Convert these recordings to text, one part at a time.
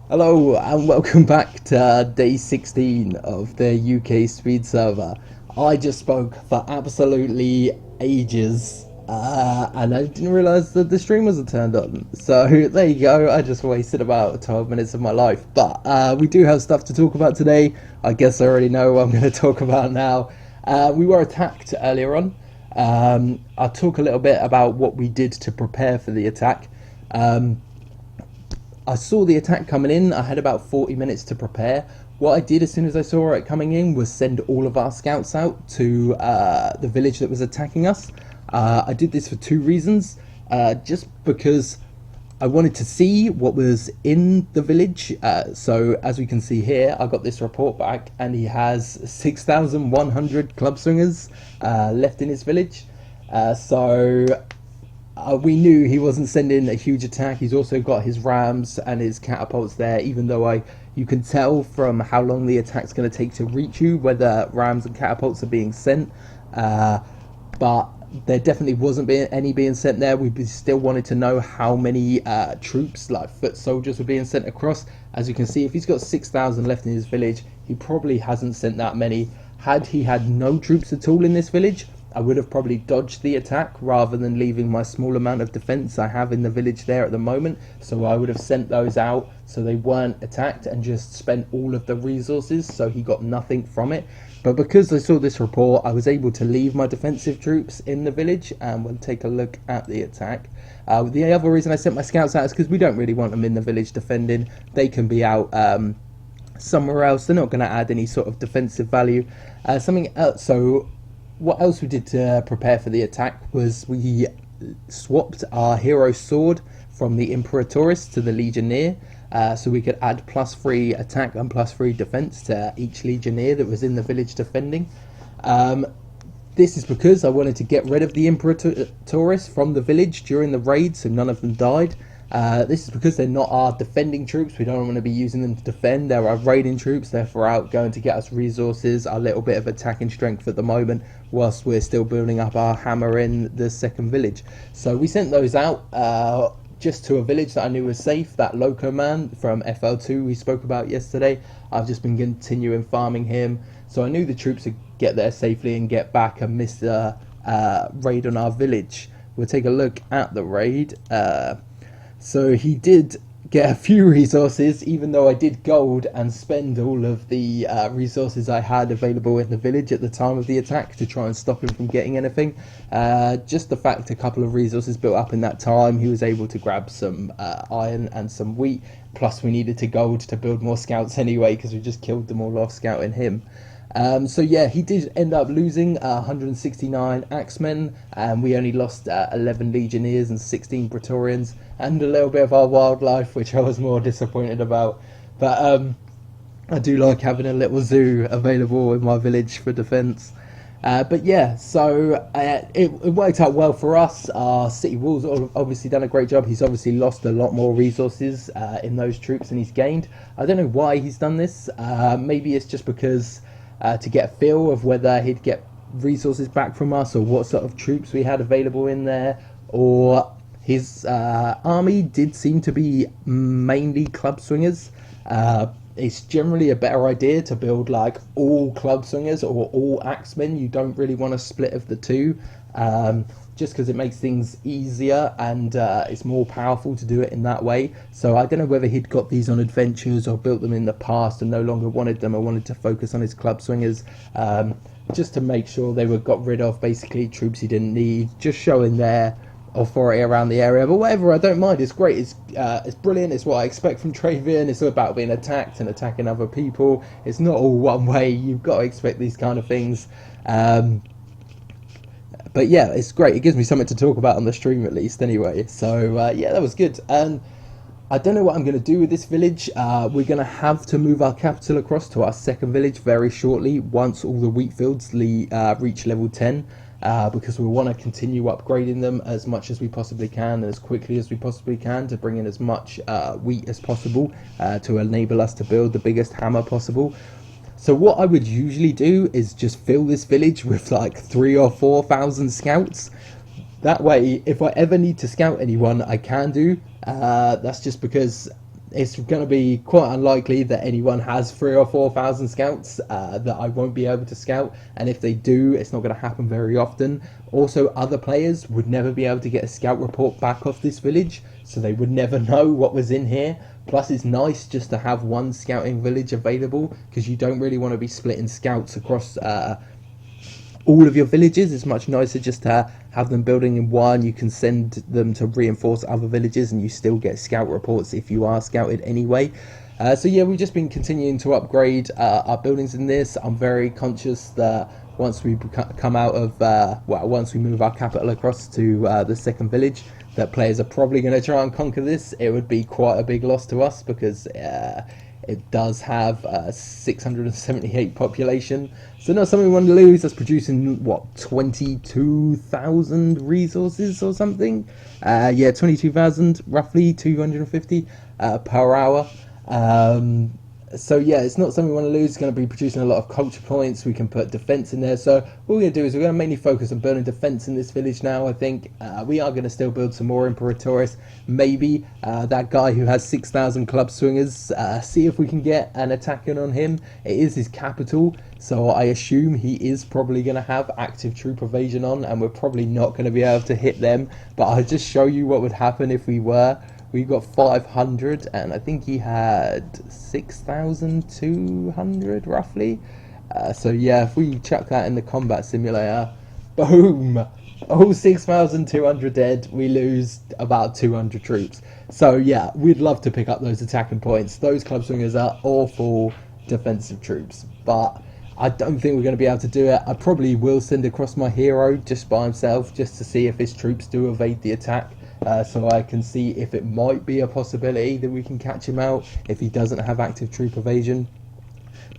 Hello and welcome back to day 16 of the UK speed server. I just spoke for absolutely ages and I didn't realise that the stream wasn't turned on. So there you go, I just wasted about 12 minutes of my life. But we do have stuff to talk about today. I guess I already know what I'm going to talk about now. We were attacked earlier on. I'll talk a little bit about what we did to prepare for the attack. I saw the attack coming in. I had about 40 minutes to prepare. What I did as soon as I saw it coming in was send all of our scouts out to the village that was attacking us. I did this for two reasons. Just because I wanted to see what was in the village. So as we can see here, I got this report back and he has 6,100 club swingers left in his village. We knew he wasn't sending a huge attack. He's also got his rams and his catapults there, even though you can tell from how long the attack's going to take to reach you whether rams and catapults are being sent. But there definitely wasn't any being sent there. We still wanted to know how many troops, like foot soldiers, were being sent across. As you can see, if he's got 6,000 left in his village, he probably hasn't sent that many. Had he had no troops at all in this village, I would have probably dodged the attack rather than leaving my small amount of defense I have in the village there at the moment. So I would have sent those out so they weren't attacked and just spent all of the resources so he got nothing from it. But because I saw this report, I was able to leave my defensive troops in the village and we'll take a look at the attack. The other reason I sent my scouts out is because we don't really want them in the village defending. They can be out somewhere else. They're not going to add any sort of defensive value. Something else. So what else we did to prepare for the attack was we swapped our hero sword from the Imperatoress to the Legionnaire, so we could add +3 attack and +3 defense to each Legionnaire that was in the village defending. This is because I wanted to get rid of the Imperatoress from the village during the raid so none of them died. This is because they're not our defending troops. We don't want to be using them to defend. They're our raiding troops. They're out going to get us resources, a little bit of attacking strength at the moment, whilst we're still building up our hammer in the second village. So we sent those out just to a village that I knew was safe. That Loco man from FL2 we spoke about yesterday. I've just been continuing farming him. So I knew the troops would get there safely and get back and miss the raid on our village. We'll take a look at the raid. So he did get a few resources, even though I did gold and spend all of the resources I had available in the village at the time of the attack to try and stop him from getting anything. Just the fact a couple of resources built up in that time, he was able to grab some iron and some wheat, plus we needed to gold to build more scouts anyway because we just killed them all off scouting him. So yeah, he did end up losing 169 axemen, and we only lost 11 legionnaires and 16 praetorians, and a little bit of our wildlife, which I was more disappointed about. But I do like having a little zoo available in my village for defence. But yeah, so it worked out well for us. Our city walls obviously done a great job. He's obviously lost a lot more resources in those troops than he's gained. I don't know why he's done this. Maybe it's just because to get a feel of whether he'd get resources back from us or what sort of troops we had available in there, or his army did seem to be mainly club swingers. It's generally a better idea to build like all club swingers or all axemen. You don't really want to split of the two, just because it makes things easier and it's more powerful to do it in that way. So I don't know whether he'd got these on adventures or built them in the past and no longer wanted them or wanted to focus on his club swingers, just to make sure they were got rid of basically troops he didn't need, just showing their authority around the area. But whatever, I don't mind. It's great. It's brilliant. It's what I expect from Travian. It's all about being attacked and attacking other people. It's not all one way. You've got to expect these kind of things. But yeah, it's great. It gives me something to talk about on the stream at least anyway. So yeah, that was good. And I don't know what I'm going to do with this village. We're going to have to move our capital across to our second village very shortly once all the wheat fields reach level 10. Because we want to continue upgrading them as much as we possibly can and as quickly as we possibly can to bring in as much wheat as possible to enable us to build the biggest hammer possible. So what I would usually do is just fill this village with like 3,000 or 4,000 scouts. That way, if I ever need to scout anyone, I can do. That's just because it's going to be quite unlikely that anyone has 3 or 4 thousand scouts that I won't be able to scout, and if they do, it's not going to happen very often. Also, other players would never be able to get a scout report back off this village, so they would never know what was in here. Plus, it's nice just to have one scouting village available, because you don't really want to be splitting scouts across all of your villages. It's much nicer just to have them building in one. You can send them to reinforce other villages, and you still get scout reports if you are scouted anyway. So yeah, we've just been continuing to upgrade our buildings in this. I'm very conscious that once we come out of once we move our capital across to the second village, that players are probably going to try and conquer this. It would be quite a big loss to us, because it does have 678 population, so not something we want to lose. That's producing, what, 22,000 resources or something? Yeah, 22,000, roughly 250 per hour. So yeah, it's not something we want to lose. It's going to be producing a lot of culture points. We can put defense in there. So what we're going to do is we're going to mainly focus on building defense in this village now. I think we are going to still build some more Imperatores. Maybe that guy who has 6,000 club swingers, see if we can get an attack in on him. It is his capital, so I assume he is probably going to have active troop evasion on, and we're probably not going to be able to hit them. But I'll just show you what would happen if we were. We got 500, and I think he had 6,200 roughly. So yeah, if we chuck that in the combat simulator, boom! Oh, 6,200 dead. We lose about 200 troops. So yeah, we'd love to pick up those attacking points. Those club swingers are awful defensive troops, but I don't think we're going to be able to do it. I probably will send across my hero just by himself, just to see if his troops do evade the attack. So I can see if it might be a possibility that we can catch him out if he doesn't have active troop evasion.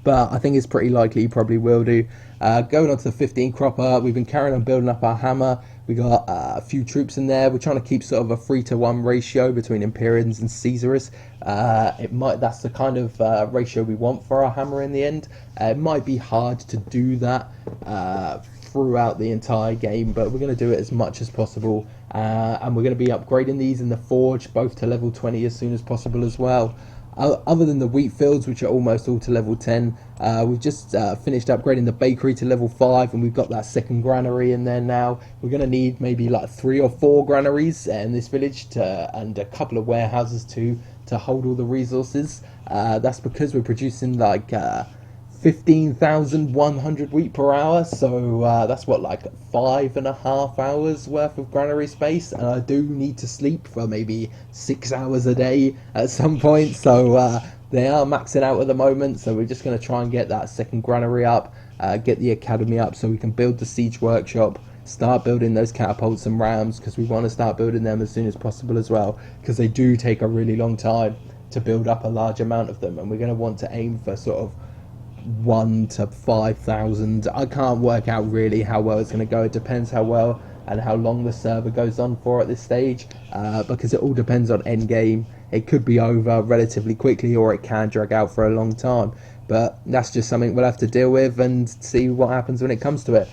But I think it's pretty likely he probably will do. Going on to the 15 cropper, we've been carrying on building up our hammer. We got a few troops in there. We're trying to keep sort of a 3-to-1 ratio between Empyreans and Caesarus. That's the kind of ratio we want for our hammer in the end. It might be hard to do that throughout the entire game, but we're going to do it as much as possible. And we're going to be upgrading these in the forge, both to level 20 as soon as possible as well. Other than the wheat fields, which are almost all to level 10, we've just finished upgrading the bakery to level 5, and we've got that second granary in there now. We're going to need maybe like 3 or 4 granaries in this village and a couple of warehouses to hold all the resources. That's because we're producing like 15,100 wheat per hour, so that's what, like 5.5 hours worth of granary space, and I do need to sleep for maybe 6 hours a day at some point, so they are maxing out at the moment. So we're just going to try and get that second granary up, get the academy up so we can build the siege workshop, start building those catapults and rams, because we want to start building them as soon as possible as well, because they do take a really long time to build up a large amount of them, and we're going to want to aim for sort of 1 to 5,000. I can't work out really how well it's going to go. It depends how well and how long the server goes on for at this stage, because it all depends on end game. It could be over relatively quickly, or it can drag out for a long time, but that's just something we'll have to deal with and see what happens when it comes to it.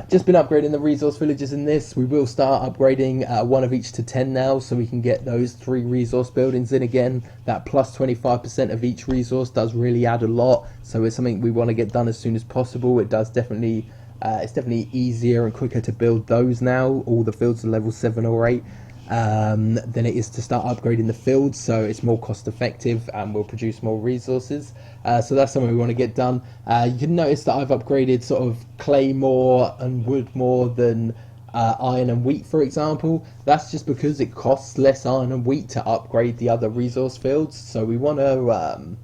Just been upgrading the resource villages in this. We will start upgrading one of each to 10 now, so we can get those 3 resource buildings in again. That plus 25% of each resource does really add a lot, so it's something we want to get done as soon as possible. It does definitely it's definitely easier and quicker to build those now. All the fields are level 7 or 8 than it is to start upgrading the fields, so it's more cost effective and will produce more resources. So that's something we want to get done. You can notice that I've upgraded sort of clay more and wood more than iron and wheat, for example. That's just because it costs less iron and wheat to upgrade the other resource fields, so we want to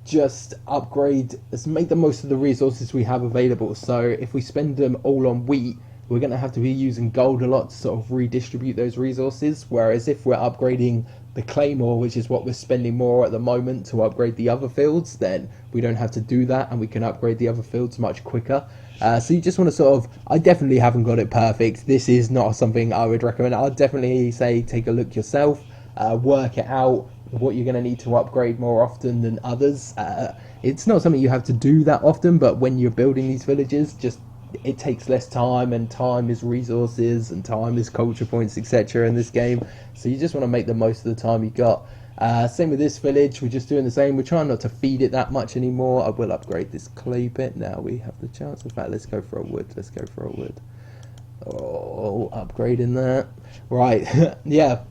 just upgrade, let's make the most of the resources we have available. So if we spend them all on wheat, we're going to have to be using gold a lot to sort of redistribute those resources, whereas if we're upgrading the claymore, which is what we're spending more at the moment to upgrade the other fields, then we don't have to do that, and we can upgrade the other fields much quicker. So you just want to sort of, I definitely haven't got it perfect. This is not something I would recommend. I'd definitely say take a look yourself, work it out, what you're going to need to upgrade more often than others. It's not something you have to do that often, but when you're building these villages, just it takes less time, and time is resources, and time is culture points, etc. in this game. So you just want to make the most of the time you got. Same with this village, we're just doing the same. We're trying not to feed it that much anymore. I will upgrade this clay bit now we have the chance. In fact, let's go for a wood. Oh, upgrading that. Right, yeah.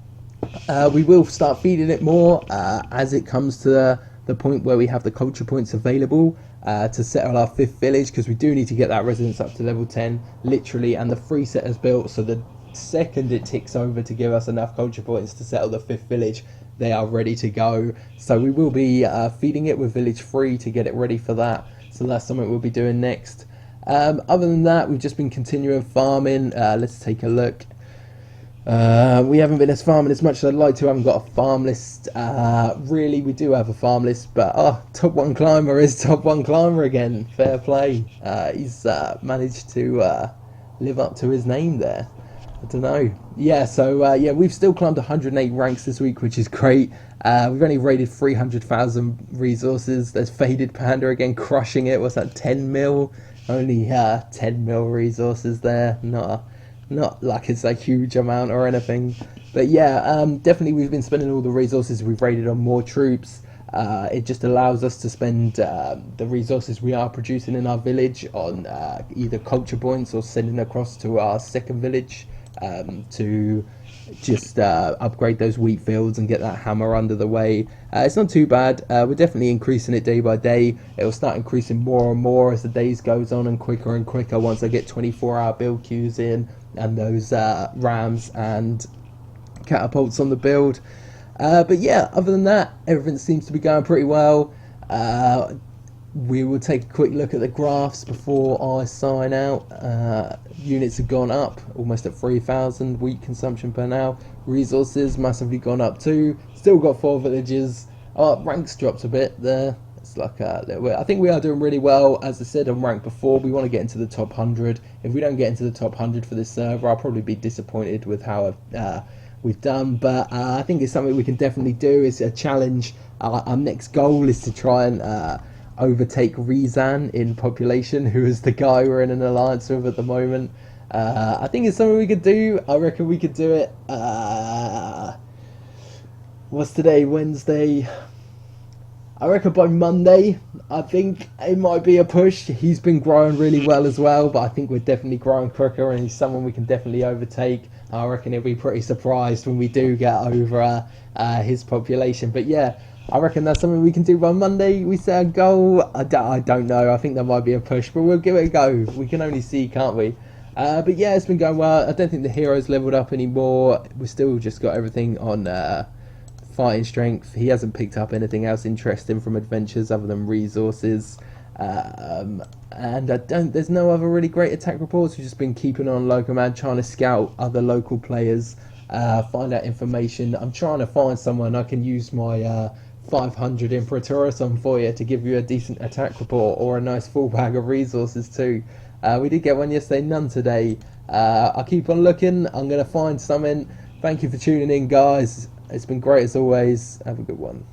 We will start feeding it more as it comes to the point where we have the culture points available to settle our 5th village, because we do need to get that residence up to level 10, literally, and the 3 setters built, so the second it ticks over to give us enough culture points to settle the 5th village, they are ready to go. So we will be feeding it with village 3 to get it ready for that, so that's something we'll be doing next. Other than that, we've just been continuing farming. Let's take a look. We haven't been farming as much as I'd like to. I haven't got a farm list. Really, we do have a farm list, but top 1 climber is top 1 climber again. Fair play. He's managed to live up to his name there. I don't know. Yeah, so yeah, we've still climbed 108 ranks this week, which is great. We've only raided 300,000 resources. There's Faded Panda again, crushing it. What's that, 10 mil? Only 10 mil resources there. Not like it's a huge amount or anything. But yeah, definitely we've been spending all the resources we've raided on more troops. It just allows us to spend the resources we are producing in our village on either culture points or sending across to our 2nd village to just upgrade those wheat fields and get that hammer under the way. It's not too bad. We're definitely increasing it day by day. It will start increasing more and more as the days goes on, and quicker once I get 24-hour build queues in and those rams and catapults on the build. But yeah, other than that, everything seems to be going pretty well. We will take a quick look at the graphs before I sign out. Units have gone up, almost at 3,000 wheat consumption per now. Resources massively gone up too. Still got 4 villages. Ranks dropped a bit there. It's like a little bit. I think we are doing really well. As I said on rank before, we want to get into the top 100. If we don't get into the top 100 for this server, I'll probably be disappointed with how we've done. But I think it's something we can definitely do. It's a challenge. Our next goal is to try and overtake Rizan in population, who is the guy we're in an alliance with at the moment. I think it's something we could do. I reckon we could do it. What's today? Wednesday. I reckon by Monday, I think it might be a push. He's been growing really well as well, but I think we're definitely growing quicker, and he's someone we can definitely overtake. I reckon he'll be pretty surprised when we do get over his population. But yeah, I reckon that's something we can do by Monday. We set a goal. I don't know. I think that might be a push, but we'll give it a go. We can only see, can't we? But yeah, it's been going well. I don't think the hero's leveled up anymore. We've still just got everything on fighting strength. He hasn't picked up anything else interesting from adventures other than resources. And there's no other really great attack reports. We've just been keeping on Locomad, trying to scout other local players, find out information. I'm trying to find someone I can use my 500 Imperatoris on for you to give you a decent attack report or a nice full bag of resources too. We did get one yesterday, none today. I'll keep on looking. I'm going to find something. Thank you for tuning in, guys. It's been great as always. Have a good one.